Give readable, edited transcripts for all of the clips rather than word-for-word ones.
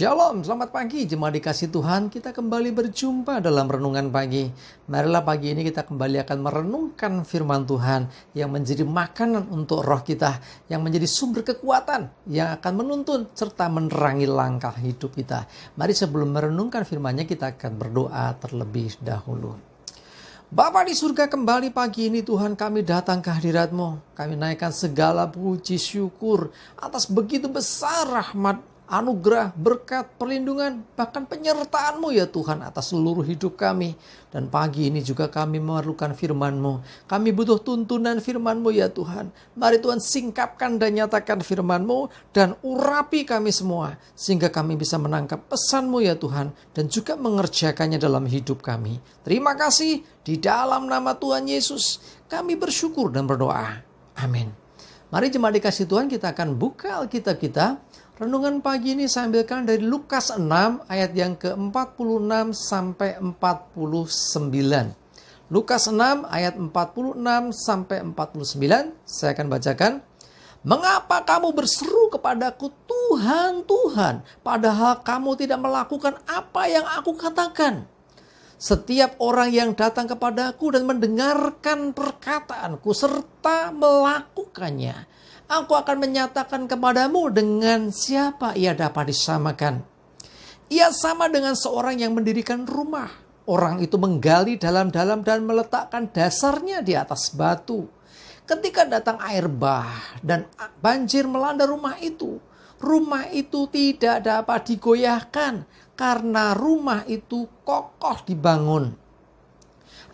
Shalom, selamat pagi jemaat dikasih Tuhan. Kita kembali berjumpa dalam renungan pagi. Marilah pagi ini kita kembali akan merenungkan firman Tuhan yang menjadi makanan untuk roh kita, yang menjadi sumber kekuatan, yang akan menuntun serta menerangi langkah hidup kita. Mari sebelum merenungkan firman-Nya kita akan berdoa terlebih dahulu. Bapa di surga, kembali pagi ini Tuhan kami datang ke hadirat-Mu. Kami naikkan segala puji syukur atas begitu besar rahmat, anugerah, berkat, perlindungan, bahkan penyertaan-Mu ya Tuhan atas seluruh hidup kami. Dan pagi ini juga kami memerlukan firman-Mu. Kami butuh tuntunan firman-Mu ya Tuhan. Mari Tuhan singkapkan dan nyatakan firman-Mu dan urapi kami semua. Sehingga kami bisa menangkap pesan-Mu ya Tuhan. Dan juga mengerjakannya dalam hidup kami. Terima kasih di dalam nama Tuhan Yesus. Kami bersyukur dan berdoa. Amin. Mari jemaat dikasih Tuhan, kita akan buka Alkitab kita. Renungan pagi ini saya ambilkan dari Lukas 6 ayat yang ke-46 sampai 49. Lukas 6 ayat 46 sampai 49. Saya akan bacakan. Mengapa kamu berseru kepadaku, Tuhan, Tuhan, padahal kamu tidak melakukan apa yang aku katakan? Setiap orang yang datang kepadaku dan mendengarkan perkataanku serta melakukannya, aku akan menyatakan kepadamu dengan siapa ia dapat disamakan. Ia sama dengan seorang yang mendirikan rumah. Orang itu menggali dalam-dalam dan meletakkan dasarnya di atas batu. Ketika datang air bah dan banjir melanda rumah itu tidak dapat digoyahkan karena rumah itu kokoh dibangun.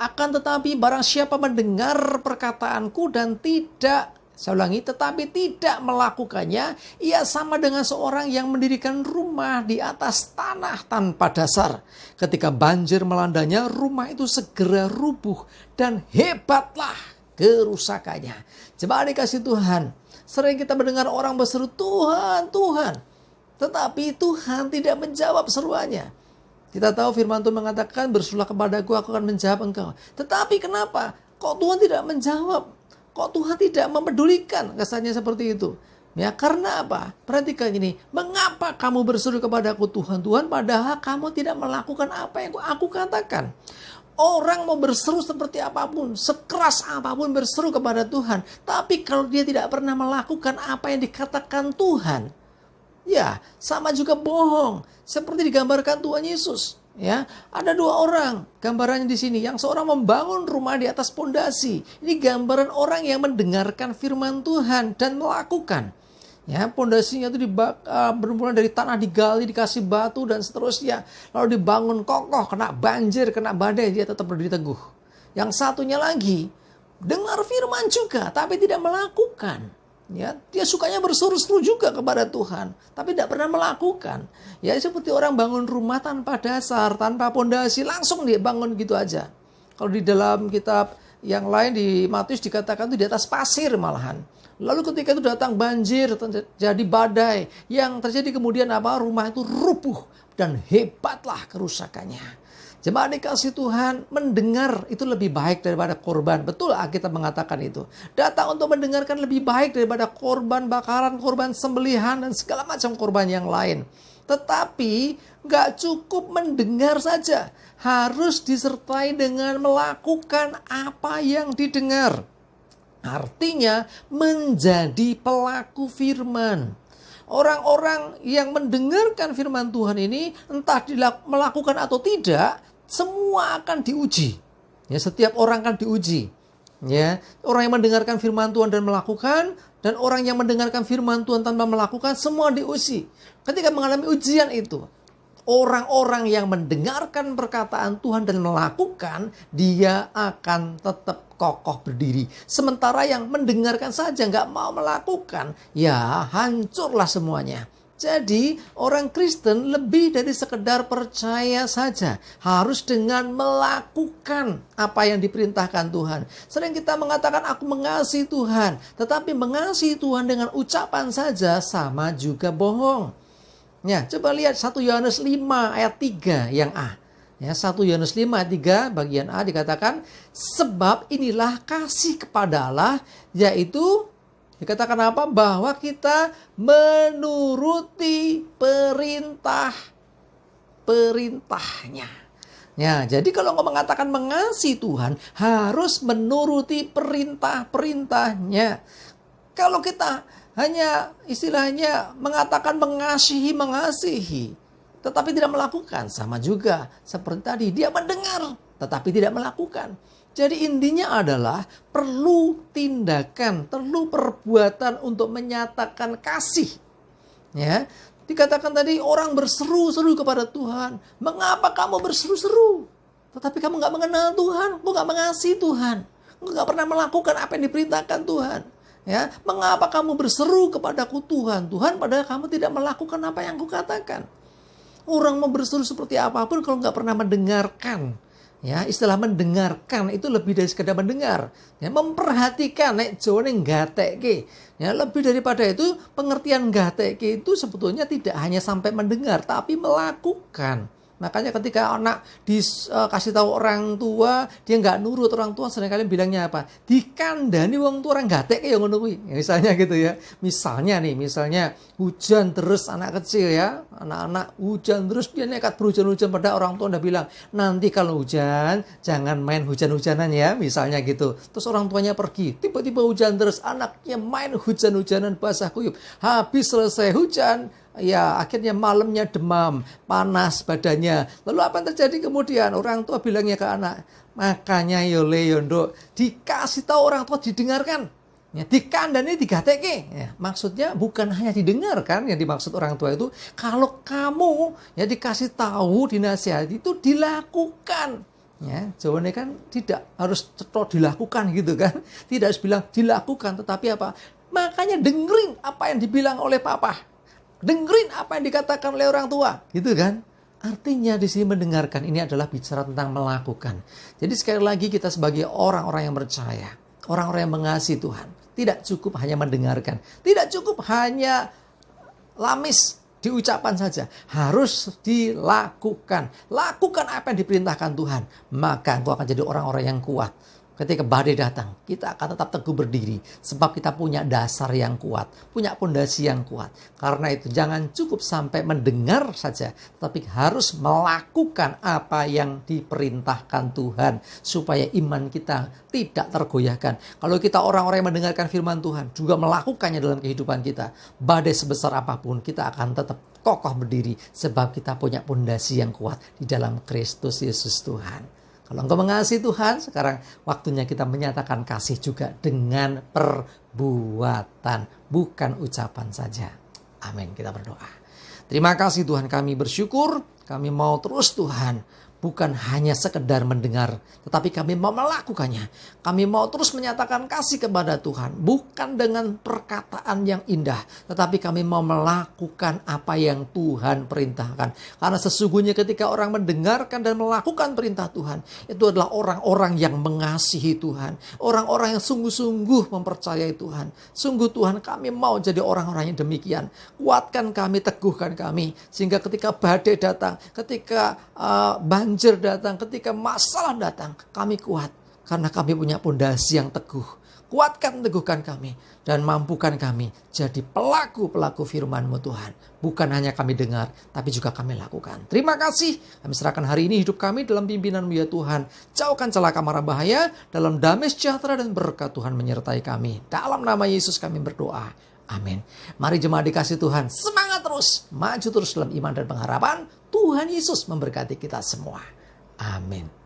Akan tetapi barang siapa mendengar perkataanku dan tetapi tidak melakukannya, ia sama dengan seorang yang mendirikan rumah di atas tanah tanpa dasar. Ketika banjir melandanya, rumah itu segera rubuh dan hebatlah kerusakannya. Jemaat dikasih Tuhan, sering kita mendengar orang berseru, Tuhan, Tuhan. Tetapi Tuhan tidak menjawab seruannya. Kita tahu firman Tuhan mengatakan, berserulah kepadaku, aku akan menjawab engkau. Tetapi kenapa? Kok Tuhan tidak menjawab? Kok Tuhan tidak mempedulikan? Kesannya seperti itu. Ya, karena apa? Perhatikan ini. Mengapa kamu berseru kepadaku Tuhan, Tuhan, padahal kamu tidak melakukan apa yang aku katakan? Orang mau berseru seperti apapun, sekeras apapun berseru kepada Tuhan. Tapi kalau dia tidak pernah melakukan apa yang dikatakan Tuhan, ya sama juga bohong. Seperti digambarkan Tuhan Yesus. Ya, ada dua orang gambarannya di sini. Yang seorang membangun rumah di atas pondasi. Ini gambaran orang yang mendengarkan firman Tuhan dan melakukan. Ya, pondasinya itu bermula dari tanah digali, dikasih batu dan seterusnya. Lalu dibangun kokoh, kena banjir, kena badai, dia tetap berdiri teguh. Yang satunya lagi dengar firman juga, tapi tidak melakukan. Ya, dia sukanya berseru-seru juga kepada Tuhan, tapi tidak pernah melakukan. Ya, seperti orang bangun rumah tanpa dasar, tanpa pondasi, langsung dia bangun gitu aja. Kalau di dalam kitab yang lain di Matius dikatakan itu di atas pasir malahan. Lalu ketika itu datang banjir, terjadi badai, yang terjadi kemudian apa? Rumah itu rubuh dan hebatlah kerusakannya. Jemaat dikasih Tuhan, mendengar itu lebih baik daripada korban. Betul Alkitab mengatakan itu. Datang untuk mendengarkan lebih baik daripada korban bakaran, korban sembelihan, dan segala macam korban yang lain. Tetapi gak cukup mendengar saja. Harus disertai dengan melakukan apa yang didengar. Artinya menjadi pelaku firman. Orang-orang yang mendengarkan firman Tuhan ini entah melakukan atau tidak, semua akan diuji. Ya, setiap orang akan diuji. Ya, orang yang mendengarkan firman Tuhan dan melakukan, dan orang yang mendengarkan firman Tuhan tanpa melakukan, semua diuji. Ketika mengalami ujian itu, orang-orang yang mendengarkan perkataan Tuhan dan melakukan, dia akan tetap kokoh berdiri. Sementara yang mendengarkan saja nggak mau melakukan, ya hancurlah semuanya. Jadi orang Kristen lebih dari sekedar percaya saja. Harus dengan melakukan apa yang diperintahkan Tuhan. Sering kita mengatakan aku mengasihi Tuhan. Tetapi mengasihi Tuhan dengan ucapan saja sama juga bohong. Ya, coba lihat 1 Yohanes 5 ayat 3 yang A. Ya, 1 Yohanes 5 ayat 3 bagian A dikatakan, sebab inilah kasih kepada Allah, yaitu Dikatakan apa? Bahwa kita menuruti perintahnya. Ya, jadi kalau mengatakan mengasihi Tuhan, harus menuruti perintah-perintahnya. Kalau kita hanya istilahnya mengatakan mengasihi, tetapi tidak melakukan, sama juga seperti tadi, dia mendengar, tetapi tidak melakukan. Jadi intinya adalah perlu tindakan, perlu perbuatan untuk menyatakan kasih. Ya, dikatakan tadi orang berseru-seru kepada Tuhan. Mengapa kamu berseru-seru? Tetapi kamu gak mengenal Tuhan, kamu gak mengasihi Tuhan, kamu gak pernah melakukan apa yang diperintahkan Tuhan. Ya, mengapa kamu berseru kepadaku Tuhan, padahal kamu tidak melakukan apa yang kukatakan. Orang mau berseru seperti apapun kalau gak pernah mendengarkan. Ya, istilah mendengarkan itu lebih dari sekedar mendengar. Ya, memperhatikan, nek Jawa ning gatekke. Ya, lebih daripada itu, pengertian gatekke itu sebetulnya tidak hanya sampai mendengar, tapi melakukan. Makanya ketika anak dikasih tahu orang tua, dia nggak nurut orang tua, seringkali bilangnya apa? Dikandani wong tua orang gatekke ya ngono kuwi. Misalnya gitu ya. Misalnya hujan terus anak kecil ya, anak-anak hujan terus dia nekat berhujan-hujan, pada orang tua udah bilang, nanti kalau hujan jangan main hujan-hujanan ya, misalnya gitu. Terus orang tuanya pergi, tiba-tiba hujan terus, anaknya main hujan-hujanan basah kuyup. Habis selesai hujan, ya akhirnya malamnya demam, panas badannya. Lalu apa yang terjadi kemudian? Orang tua bilangnya ke anak, makanya nduk, dikasih tahu orang tua, didengarkan. Ya, dikandani, digatekke. Ya, maksudnya bukan hanya didengarkan, yang dimaksud orang tua itu, kalau kamu ya dikasih tahu, dinasihati itu dilakukan. Ya, jawabannya kan tidak harus dilakukan gitu kan. Tidak harus bilang dilakukan, tetapi apa? Makanya dengerin apa yang dibilang oleh papa. Dengerin apa yang dikatakan oleh orang tua, gitu kan? Artinya di sini mendengarkan ini adalah bicara tentang melakukan. Jadi sekali lagi kita sebagai orang-orang yang percaya, orang-orang yang mengasihi Tuhan, tidak cukup hanya mendengarkan, tidak cukup hanya lamis di ucapan saja, harus dilakukan. Lakukan apa yang diperintahkan Tuhan, maka engkau akan jadi orang-orang yang kuat. Ketika badai datang, kita akan tetap teguh berdiri. Sebab kita punya dasar yang kuat, punya pondasi yang kuat. Karena itu jangan cukup sampai mendengar saja, tapi harus melakukan apa yang diperintahkan Tuhan. Supaya iman kita tidak tergoyahkan. Kalau kita orang-orang yang mendengarkan firman Tuhan, juga melakukannya dalam kehidupan kita, badai sebesar apapun, kita akan tetap kokoh berdiri. Sebab kita punya pondasi yang kuat di dalam Kristus Yesus Tuhan. Kalau engkau mengasihi Tuhan, sekarang waktunya kita menyatakan kasih juga dengan perbuatan, bukan ucapan saja. Amin, kita berdoa. Terima kasih Tuhan, kami bersyukur, kami mau terus Tuhan, bukan hanya sekedar mendengar, tetapi kami mau melakukannya. Kami mau terus menyatakan kasih kepada Tuhan, bukan dengan perkataan yang indah, tetapi kami mau melakukan apa yang Tuhan perintahkan. Karena sesungguhnya ketika orang mendengarkan dan melakukan perintah Tuhan, itu adalah orang-orang yang mengasihi Tuhan, orang-orang yang sungguh-sungguh mempercayai Tuhan. Sungguh Tuhan, kami mau jadi orang-orang yang demikian. Kuatkan kami, teguhkan kami, sehingga ketika badai datang, ketika banjir datang, ketika masalah datang, kami kuat. Karena kami punya pondasi yang teguh. Kuatkan, teguhkan kami. Dan mampukan kami jadi pelaku-pelaku firman-Mu Tuhan. Bukan hanya kami dengar, tapi juga kami lakukan. Terima kasih. Kami serahkan hari ini hidup kami dalam pimpinan-Mu ya Tuhan. Jauhkan celaka mara bahaya. Dalam damai sejahtera dan berkat Tuhan menyertai kami. Dalam nama Yesus kami berdoa. Amin. Mari jemaat dikasih Tuhan, semangat terus, maju terus dalam iman dan pengharapan. Tuhan Yesus memberkati kita semua. Amin.